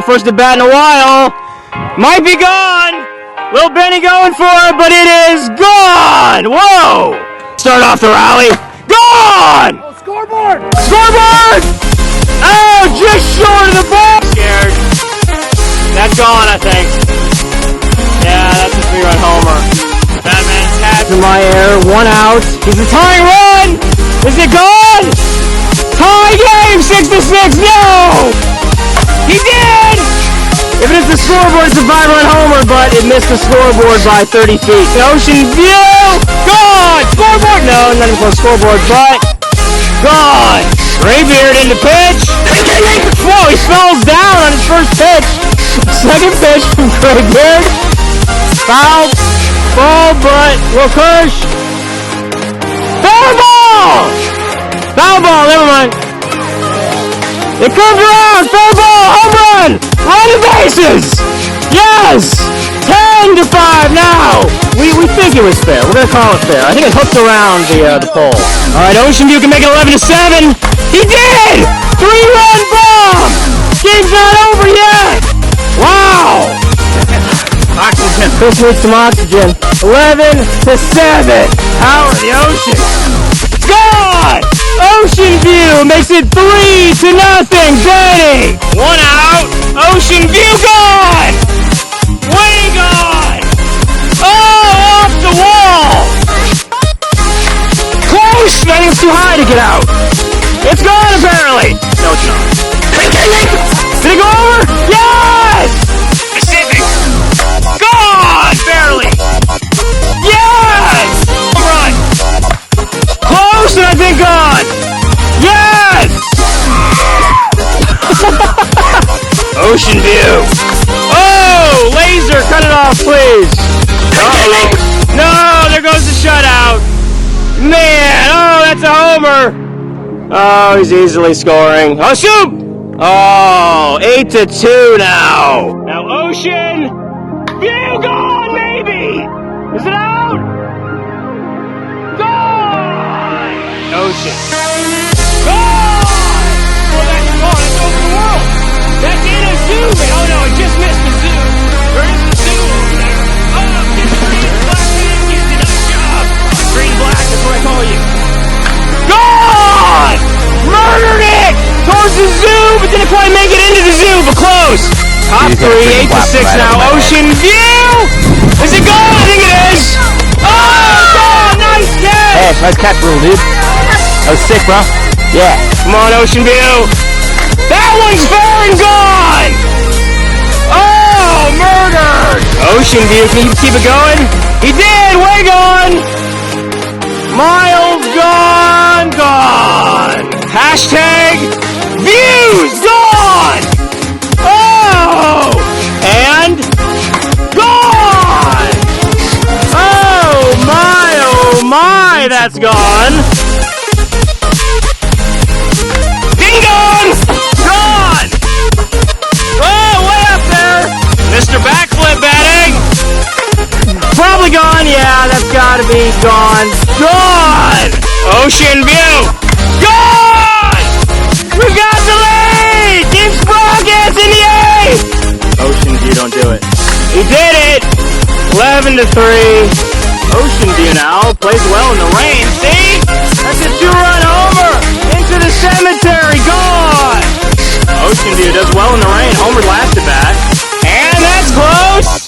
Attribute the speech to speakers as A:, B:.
A: First at bat in a while. Might be gone. Little Benny going for it, but it is gone. Whoa. Start off the rally. Gone.
B: Oh, scoreboard.
A: Scoreboard. Oh, just short of the ball. Scared. That's gone, I think. Yeah, that's a 3-run homer. Batman's hat in my air. 1 out. Is the tying run? Is it gone? Tie game. 6-6. No. He did! If it is the scoreboard, it's a 5-run homer, but it missed the scoreboard by 30 feet. Ocean view! Gone! Scoreboard! No, not even close scoreboard, but gone! Graybeard in the pitch. Whoa, he falls down on his first pitch. Second pitch from Graybeard. Foul ball, but Wilkirch. Foul ball! Foul ball, never mind. It comes around, foul ball, home run, run the bases. Yes, 10-5 now. We think it was fair. We're gonna call it fair. I think it hooked around the pole. All right, Ocean View can make it 11-7. He did. 3-run bomb. Game's not over yet. Wow. Oxygen. Chris needs some oxygen. 11-7. Power of the ocean. Gone. Ocean View makes it 3-0. Benny. 1 out. Ocean View gone. Way gone. Oh, off the wall. Close. I think it's too high to get out. It's gone apparently. No, it's not. Did it go over? Yes. Pacific. Gone. Barely. Yes. Run. Close and I think gone. Yes! Ocean View. Oh, laser, cut it off, please. Uh-oh. No, there goes the shutout. Man, oh, that's a homer. Oh, he's easily scoring. Oh, shoot! Oh, 8-2 now. Now, Ocean View gone, maybe. Is it out? Gone! Ocean. Gone! Oh, that's gone. It's over the world. That's in a zoo. Oh, no, it just missed the zoo. Where is the zoo over there? Oh, it's green, black, and Ankit did a nice job. Green, black, that's what I call you. Gone! Murdered it! Towards the zoo, but didn't quite make it into the zoo, but close. Top 3, 8-6 now. Ocean View! Is it gone? I think it is. Oh, gone! Nice catch!
C: Hey, nice catch, little dude. That was sick, bro. Yeah.
A: Come on, Ocean View. That one's fair and gone! Oh, murdered! Ocean View, can you keep it going? He did! Way gone! Miles gone! Gone! Hashtag views gone! Oh! And gone! Oh my, that's gone! Ding dong! Gone! Oh, way up there! Mr. Backflip batting! Probably gone, yeah, that's gotta be gone. Gone! Ocean View! Gone! We've got the lead! Team Sprockets in the eighth! Ocean View, don't do it. He did it! 11-3. Ocean View now plays well in the rain. See? That's a 2-run homer into the cemetery. Gone! Ocean View does well in the rain. Homer last at bat. And that's close.